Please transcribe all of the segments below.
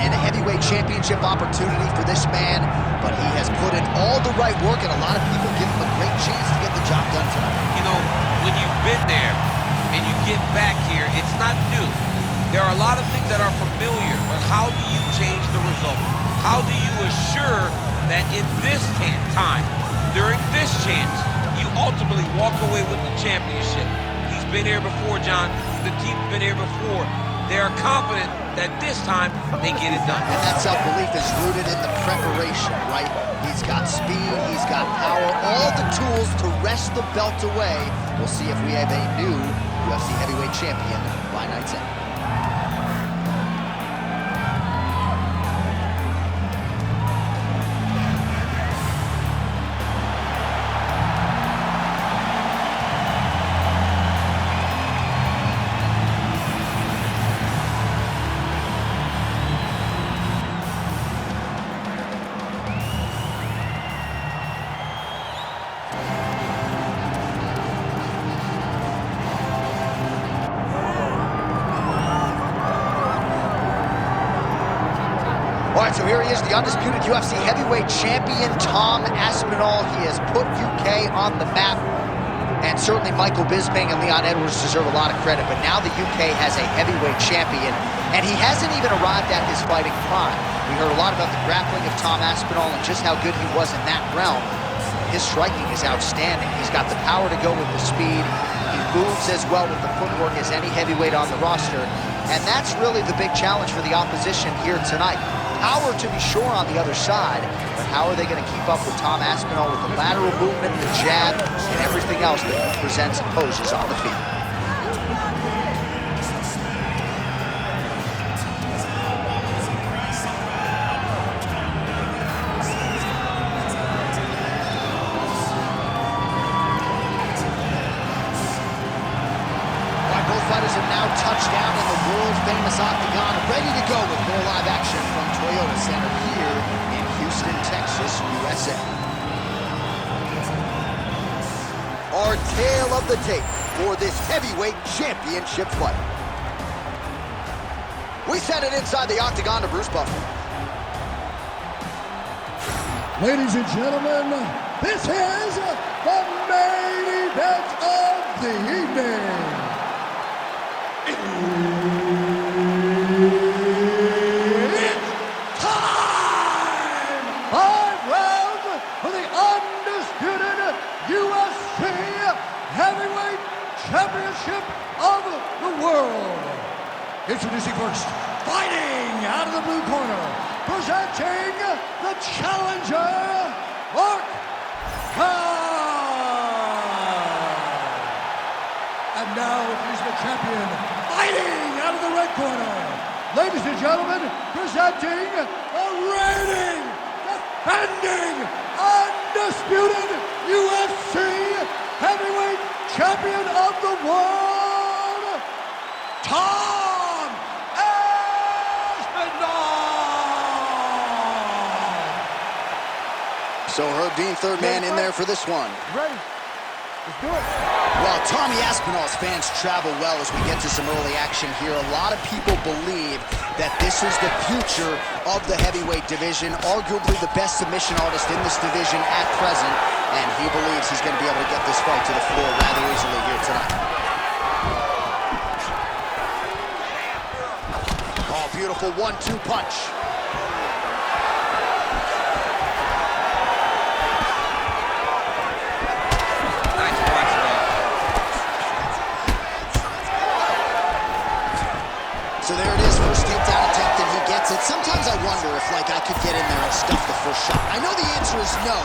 and a heavyweight championship opportunity for this man, but he has put in all the right work, and a lot of people give him a great chance to get the job done tonight. You know, when you've been there and you get back here, it's not new. There are a lot of things that are familiar, but how do you change the result? How do you assure that in this time, during this chance, you ultimately walk away with the championship? He's been here before, John. The team's been here before. They are confident that this time they get it done. And that self-belief is rooted in the preparation, right? He's got speed, he's got power, all the tools to wrest the belt away. We'll see if we have a new UFC heavyweight champion by night's end. All right, so here he is, the undisputed UFC heavyweight champion, Tom Aspinall. He has put UK on the map, and certainly Michael Bisping and Leon Edwards deserve a lot of credit, but now the UK has a heavyweight champion, and he hasn't even arrived at his fighting prime. We heard a lot about the grappling of Tom Aspinall and just how good he was in that realm. His striking is outstanding. He's got the power to go with the speed. He moves as well with the footwork as any heavyweight on the roster, and that's really the big challenge for the opposition here tonight. Power to be sure on the other side, but how are they going to keep up with Tom Aspinall with the lateral movement, the jab, and everything else that he presents and poses on the field? Both fighters have now touched down in the world-famous octagon, ready to go with more live action from Toyota Center here in Houston, Texas, USA. Our tale of the tape for this heavyweight championship fight. We send it inside the octagon to Bruce Buffer. Ladies and gentlemen, this is the main event of the evening. It's time! 5 rounds for the undisputed UFC Heavyweight Championship of the world. Introducing first, fighting out of the blue corner, presenting the challenger, Mark Kerr. And now he's the champion, fighting out of the red corner. Ladies and gentlemen, presenting the reigning, defending, undisputed UFC heavyweight champion of the world, Tom Aspinall. So Herb Dean, third man in there for this one. Ready? Let's do it. Well, Tommy Aspinall's fans travel well as we get to some early action here. A lot of people believe that this is the future of the heavyweight division, arguably the best submission artist in this division at present, and he believes he's going to be able to get this fight to the floor rather easily here tonight. Oh, beautiful 1-2 punch. So there it is, first takedown attempt, and he gets it. Sometimes I wonder if, like, I could get in there and stuff the first shot. I know the answer is no,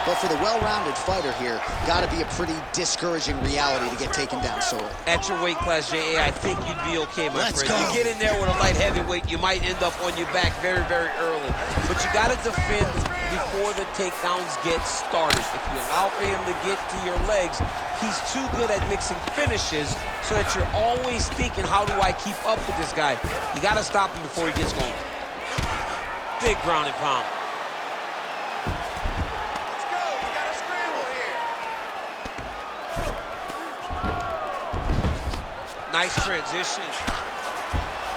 but for the well-rounded fighter here, got to be a pretty discouraging reality to get taken down so early. At your weight class, J.A., I think you'd be okay, my Let's friend. go. You get in there with a light heavyweight, you might end up on your back very, very early. But you got to defend before the takedowns get started. If you allow for him to get to your legs, he's too good at mixing finishes so that you're always thinking, how do I keep up with this guy? You got to stop him before he gets going. Big ground and pound. Let's go. We got a scramble here. Nice transition.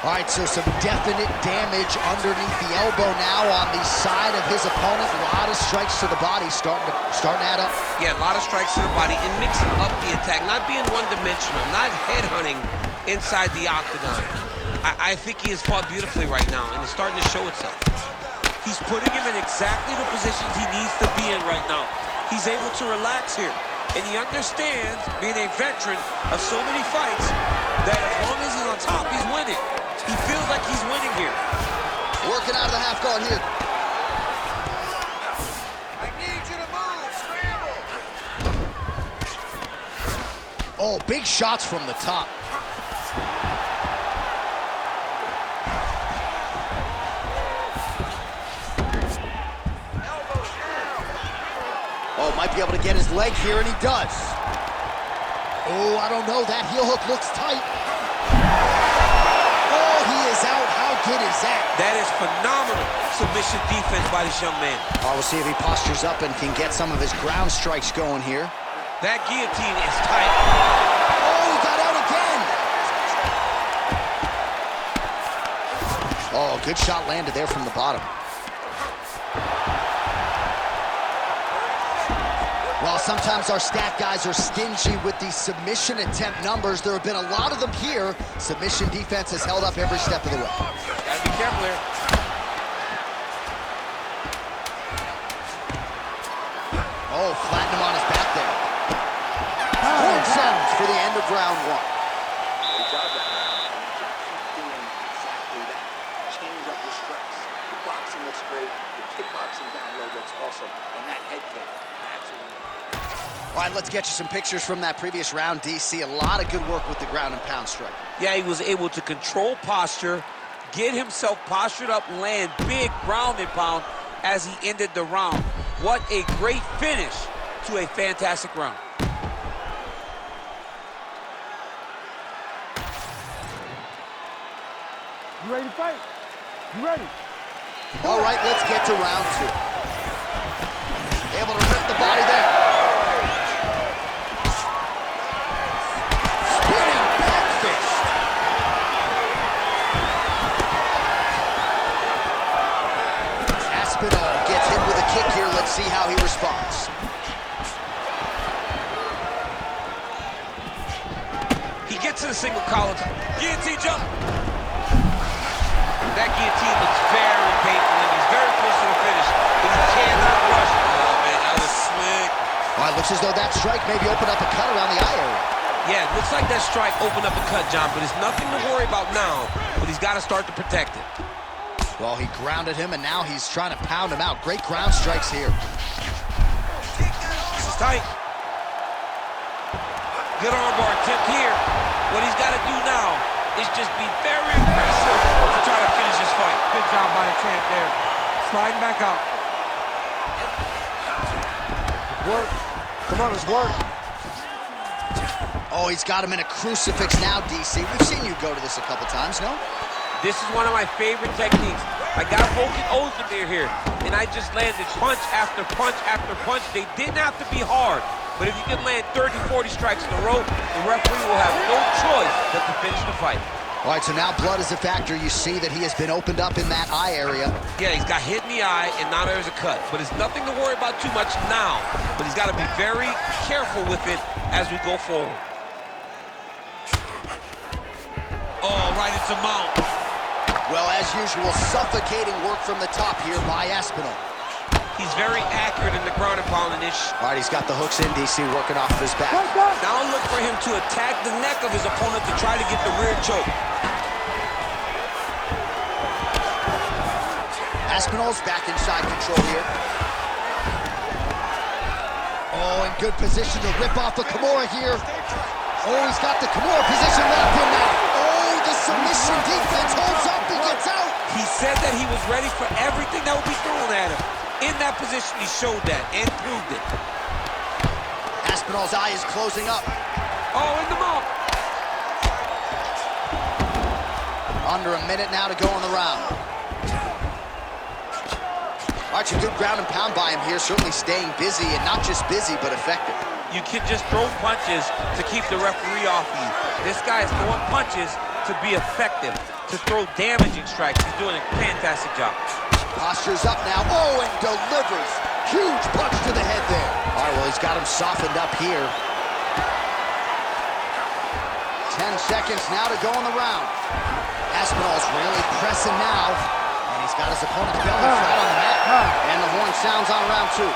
All right, so some definite damage underneath the elbow now on the side of his opponent. A lot of strikes to the body starting to add up. Yeah, a lot of strikes to the body and mixing up the attack, not being one-dimensional, not headhunting inside the octagon. I think he has fought beautifully right now, and it's starting to show itself. He's putting him in exactly the positions he needs to be in right now. He's able to relax here, and he understands, being a veteran of so many fights, that as long as he's on top, he's winning. He feels like he's winning here. Working out of the half guard here. I need you to move. Scramble. Oh, big shots from the top. Oh, might be able to get his leg here, and he does. Oh, I don't know. That heel hook looks tight. Oh, he is out. How good is that? That is phenomenal submission defense by this young man. Oh, we'll see if he postures up and can get some of his ground strikes going here. That guillotine is tight. Oh, he got out again. Oh, good shot landed there from the bottom. Well, sometimes our stat guys are stingy with the submission attempt numbers. There have been a lot of them here. Submission defense has held up every step of the way. Gotta be careful here. Oh, flatten him on his back there. Horn sounds for the end of round one. Great job that round. Keep doing exactly that. Change up your strikes. The boxing looks great. The kickboxing down low looks awesome. And that head kick, absolutely. All right, let's get you some pictures from that previous round, DC. A lot of good work with the ground and pound strike. Yeah, he was able to control posture, get himself postured up, land big ground and pound as he ended the round. What a great finish to a fantastic round. You ready to fight? You ready? All right, let's get to round two. Able to rip the body there. Spinning back fist. Aspinall gets hit with a kick here. Let's see how he responds. He gets to the single collar. Guillotine jump. That guillotine looks very painful, and he's very close to the finish, but he cannot rush. Oh, man, that was slick. All right, looks as though that strike maybe opened up a cut around the eye area. Yeah, looks like that strike opened up a cut, John, but it's nothing to worry about now, but he's got to start to protect it. Well, he grounded him, and now he's trying to pound him out. Great ground strikes here. This is tight. Good armbar attempt here. What he's got to do now is just be very aggressive to try to finish this fight. Good job by the champ there. Sliding back out. Work. Come on, let's work. Oh, he's got him in a crucifix now, DC. We've seen you go to this a couple times, no? This is one of my favorite techniques. I got Volkan Ozdemir here, and I just landed punch after punch after punch. They didn't have to be hard, but if you can land 30, 40 strikes in a row, the referee will have no choice but to finish the fight. All right, so now blood is a factor. You see that he has been opened up in that eye area. Yeah, he's got hit in the eye, and now there's a cut. But it's nothing to worry about too much now. But he's got to be very careful with it as we go forward. Oh, right into mount. Well, as usual, suffocating work from the top here by Aspinall. He's very accurate in the ground and pounding ish. All right, he's got the hooks in, DC, working off of his back. Now look for him to attack the neck of his opponent to try to get the rear choke. Aspinall's back inside control here. Oh, in good position to rip off the Kimura here. Oh, he's got the Kimura position locked in now. Oh, the submission defense holds up, he gets out. He said that he was ready for everything that would be thrown at him. In that position, he showed that and proved it. Aspinall's eye is closing up. Oh, in the mouth. Under a minute now to go in the round. All right, some good ground and pound by him here, certainly staying busy, and not just busy, but effective. You can just throw punches to keep the referee off you. This guy is throwing punches to be effective, to to throw damaging strikes. He's doing a fantastic job. Postures up now. Oh, and delivers. Huge punch to the head there. All right, well, he's got him softened up here. 10 seconds now to go in the round. Aspinall's really pressing now. And he's got his opponent's belly flat on the mat. And the horn sounds on round 2.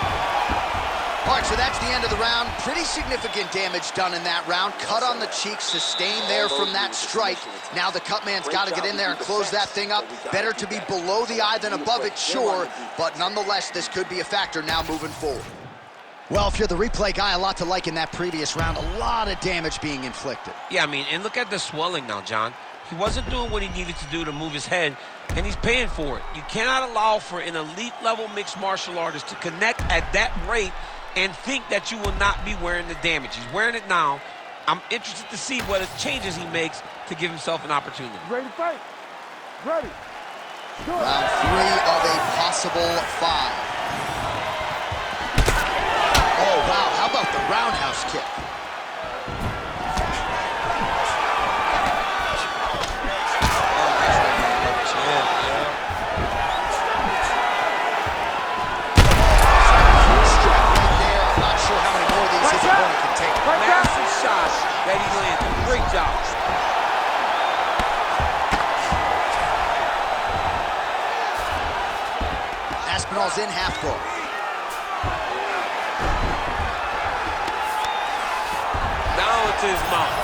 All right, so that's the end of the round. Pretty significant damage done in that round. Cut on the cheek, sustained there from that strike. Now the cut man's got to get in there and close that thing up. Better to be below the eye than above it, sure. But nonetheless, this could be a factor now moving forward. Well, if you're the replay guy, a lot to like in that previous round. A lot of damage being inflicted. Yeah, I mean, and look at the swelling now, John. He wasn't doing what he needed to do to move his head, and he's paying for it. You cannot allow for an elite-level mixed martial artist to connect at that rate and think that you will not be wearing the damage. He's wearing it now. I'm interested to see what changes he makes to give himself an opportunity. Ready to fight? Ready. Good. Round 3 of a possible 5. Oh, wow, how about the roundhouse kick? Massive shot that he landed. Great job. Aspinall's in half guard. Now it's his mouth.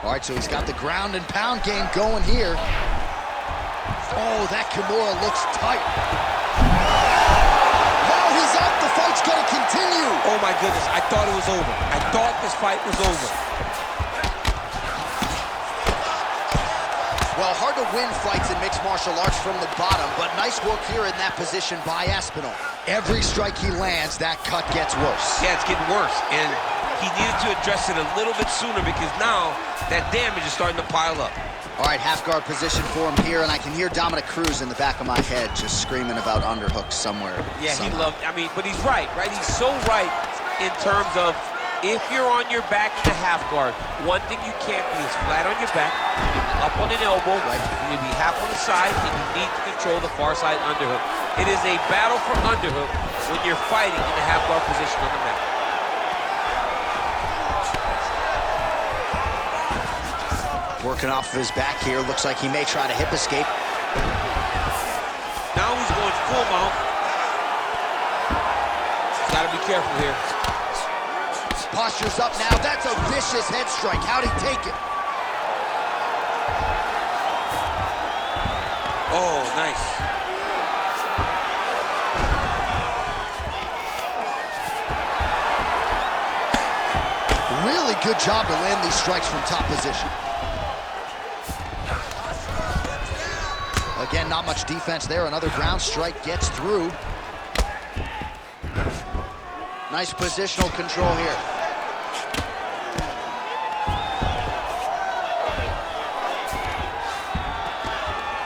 All right, so he's got the ground and pound game going here. Oh, that Kimura looks tight. Oh, he's up. The fight's going to continue. Oh, my goodness. I thought it was over. I thought this fight was over. Well, hard to win fights in mixed martial arts from the bottom, but nice work here in that position by Aspinall. Every strike he lands, that cut gets worse. Yeah, it's getting worse, and he needed to address it a little bit sooner because now that damage is starting to pile up. All right, half guard position for him here, and I can hear Dominic Cruz in the back of my head just screaming about underhooks somewhere. Yeah, somehow. he loved, I mean, but he's right? He's so right in terms of if you're on your back in the half guard, one thing you can't be is flat on your back, up on an elbow, you need to be half on the side, and you need to control the far side underhook. It is a battle for underhook when you're fighting in the half guard position on the mat. Working off of his back here. Looks like he may try to hip escape. Now he's going full mount. He's got to be careful here. Posture's up now. That's a vicious head strike. How'd he take it? Oh, nice. Really good job to land these strikes from top position. Again, not much defense there. Another ground strike gets through. Nice positional control here.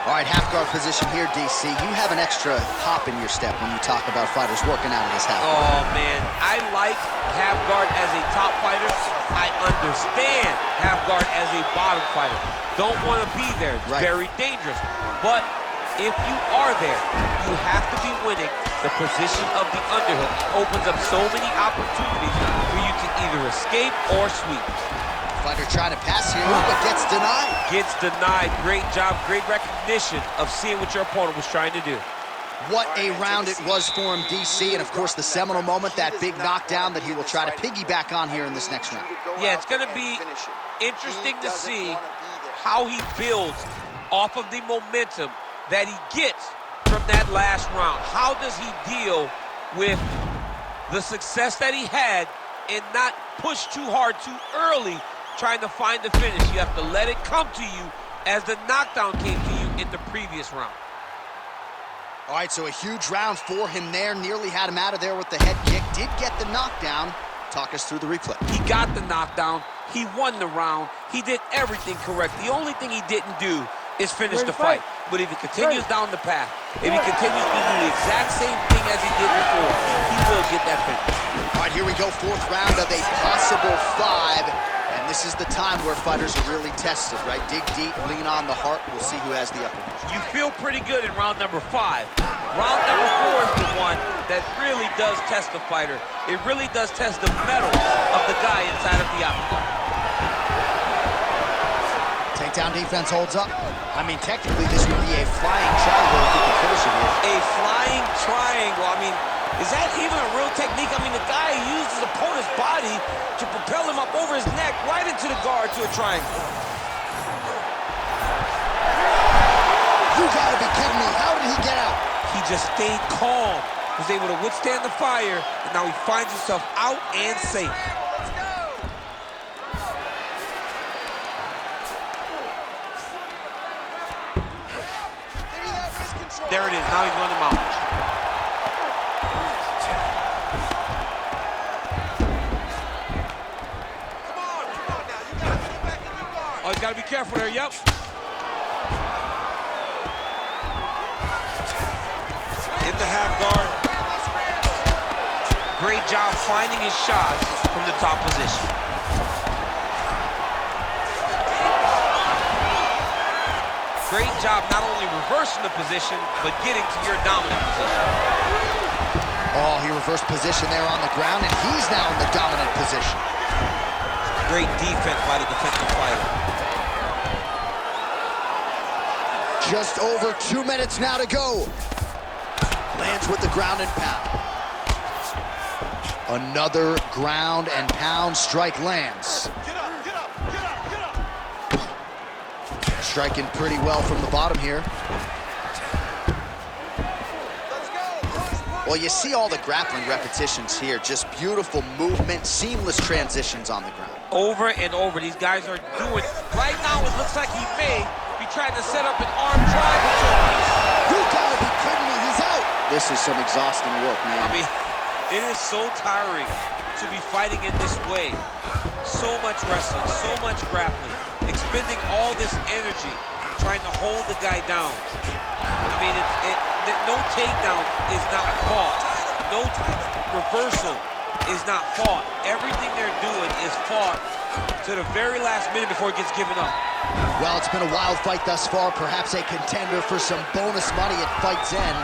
All right, half guard position here, DC. You have an extra hop in your step when you talk about fighters working out of this half guard. Oh, man. I like half guard as a top fighter. I understand half guard as a bottom fighter. Don't want to be there. It's very dangerous. But if you are there, you have to be winning. The position of the underhook opens up so many opportunities for you to either escape or sweep. Fighter trying to pass here, but gets denied. Gets denied. Great job, great recognition of seeing what your opponent was trying to do. What a round it was for him, DC, and of course the seminal moment, that big knockdown that he will try to piggyback on here in this next round. Yeah, it's going to be interesting to see how he builds off of the momentum that he gets from that last round. How does he deal with the success that he had and not push too hard too early trying to find the finish? You have to let it come to you as the knockdown came to you in the previous round. All right, so a huge round for him there. Nearly had him out of there with the head kick. Did get the knockdown. Talk us through the replay. He got the knockdown. He won the round. He did everything correct. The only thing he didn't do is finish the fight. But if he continues down the path, if he continues to do the exact same thing as he did before, he will get that finish. All right, here we go, fourth round of a possible 5. And this is the time where fighters are really tested, right? Dig deep, lean on the heart. We'll see who has the upper hand. You feel pretty good in round number 5. Round number 4 is the one that really does test the fighter. It really does test the mettle of the guy inside of the octagon. Takedown defense holds up. I mean, technically, this would be a flying triangle if you could finish it here. A flying triangle. I mean, is that even a real technique? I mean, the guy used his opponent's body to propel him up over his neck right into the guard to a triangle. You gotta be kidding me. How did he get out? He just stayed calm, was able to withstand the fire, and now he finds himself out and safe. There it is. Now he's on the mount. Oh, he's got to be careful there. Yep. In the half guard. Great job finding his shots from the top position. Great job not only reversing the position, but getting to your dominant position. Oh, he reversed position there on the ground, and he's now in the dominant position. Great defense by the defensive fighter. Just over 2 minutes now to go. Lands with the ground and pound. Another ground and pound strike lands. Striking pretty well from the bottom here. Well, you see all the grappling repetitions here. Just beautiful movement, seamless transitions on the ground. Over and over, these guys are doing. Right now, it looks like he may be trying to set up an arm triangle showpiece. You gotta be kidding me, he's out. This is some exhausting work, man. I mean, it is so tiring to be fighting in this way. So much wrestling, so much grappling, expending all this energy trying to hold the guy down. I mean, no takedown is not fought. No reversal is not fought. Everything they're doing is fought to the very last minute before it gets given up. Well, it's been a wild fight thus far. Perhaps a contender for some bonus money at fight's end.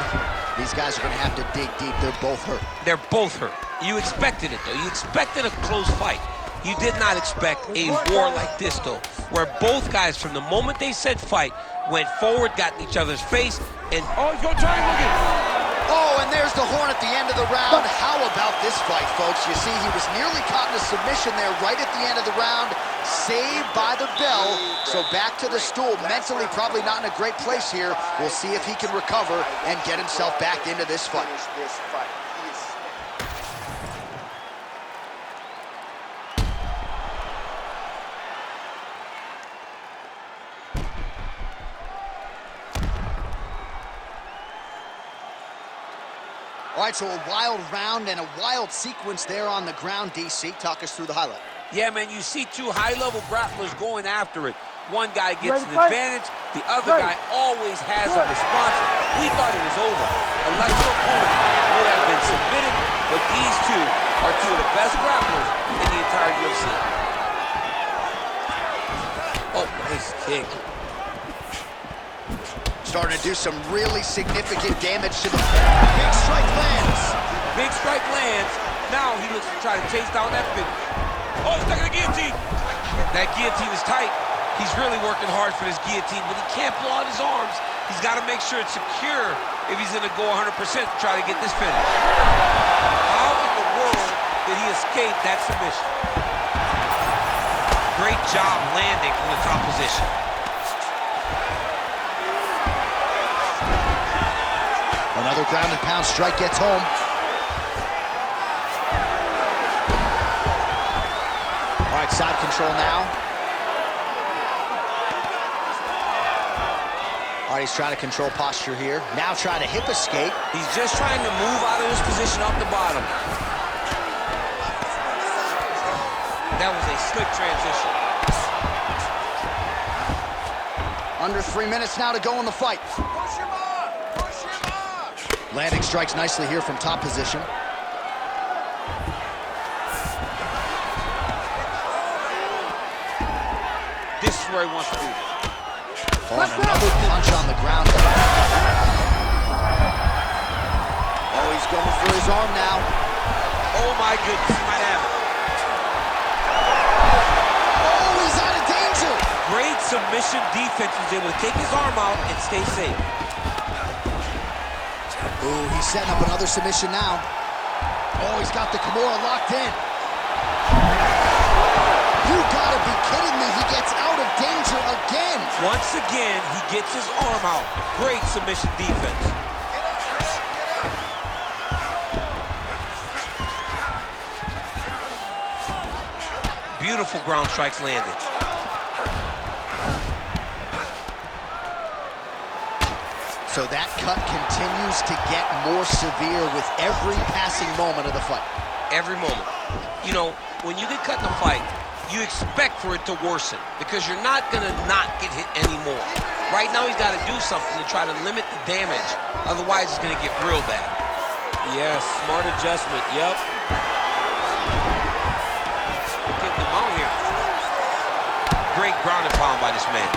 These guys are going to have to dig deep. They're both hurt. They're both hurt. You expected it, though. You expected a close fight. You did not expect a war like this, though, where both guys, from the moment they said fight, went forward, got in each other's face, and oh, you're trying to get. Oh, and there's the horn at the end of the round. How about this fight, folks? You see, he was nearly caught in a submission there right at the end of the round. Saved by the bell. So back to the stool. Mentally, probably not in a great place here. We'll see if he can recover and get himself back into this fight. All right, so a wild round and a wild sequence there on the ground, DC. Talk us through the highlight. Yeah, man, you see two high-level grapplers going after it. One guy gets an advantage, the other guy always has a response. We thought it was over. Electro opponent would have been submitted, but these two are two of the best grapplers in the entire UFC. Oh, nice kick. Starting to do some really significant damage to the big strike lands. Big strike lands. Now he looks to try to chase down that finish. Oh, he's stuck in the guillotine. That guillotine is tight. He's really working hard for this guillotine, but he can't pull out his arms. He's got to make sure it's secure if he's going to go 100% to try to get this finish. How in the world did he escape that submission? Great job landing from the top position. Another ground and pound strike gets home. All right, side control now. All right, he's trying to control posture here. Now trying to hip escape. He's just trying to move out of this position off the bottom. That was a slick transition. Under 3 minutes now to go in the fight. Push him up! Push him up! Landing strikes nicely here from top position. where he wants to be. Oh, and another punch on the ground. Oh, he's going for his arm now. Oh my goodness, he might have it. Oh, he's out of danger. Great submission defense. He's able to take his arm out and stay safe. Ooh, he's setting up another submission now. Oh, he's got the Kimura locked in. You gotta be kidding me. He gets out of danger again. Once again, he gets his arm out. Great submission defense. Beautiful ground strikes landed. So that cut continues to get more severe with every passing moment of the fight. Every moment. You know, when you get cut in a fight, you expect for it to worsen because you're not going to not get hit anymore. Right now, he's got to do something to try to limit the damage. Otherwise, it's going to get real bad. Yes, smart adjustment. Yep. Getting him out here. Great ground and pound by this man.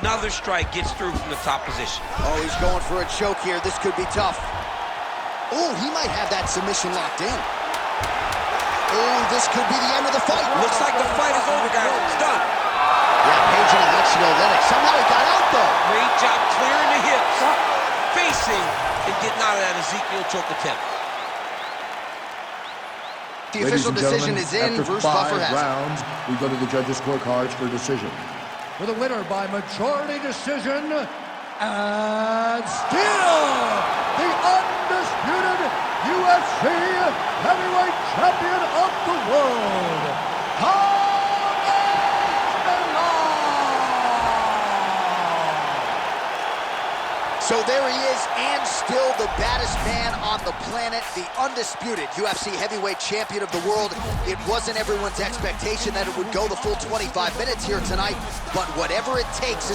Another strike gets through from the top position. Oh, he's going for a choke here. This could be tough. Oh, he might have that submission locked in. Oh, this could be the end of the fight. Looks like the fight is over, guys. It's done. Yeah, Page and Alexio Lennox. Somehow he got out, though. Great job clearing the hips, facing, and getting out of that Ezekiel choke attempt. The official decision is in. After Bruce Buffer 5 has it. rounds, we go to the judges' scorecards for decision. For the winner by majority decision, and still the undisputed UFC heavyweight champion of the world, Tom Aspinall! So there he is, and still the baddest man on the planet, the undisputed UFC heavyweight champion of the world. It wasn't everyone's expectation that it would go the full 25 minutes here tonight, but whatever it takes is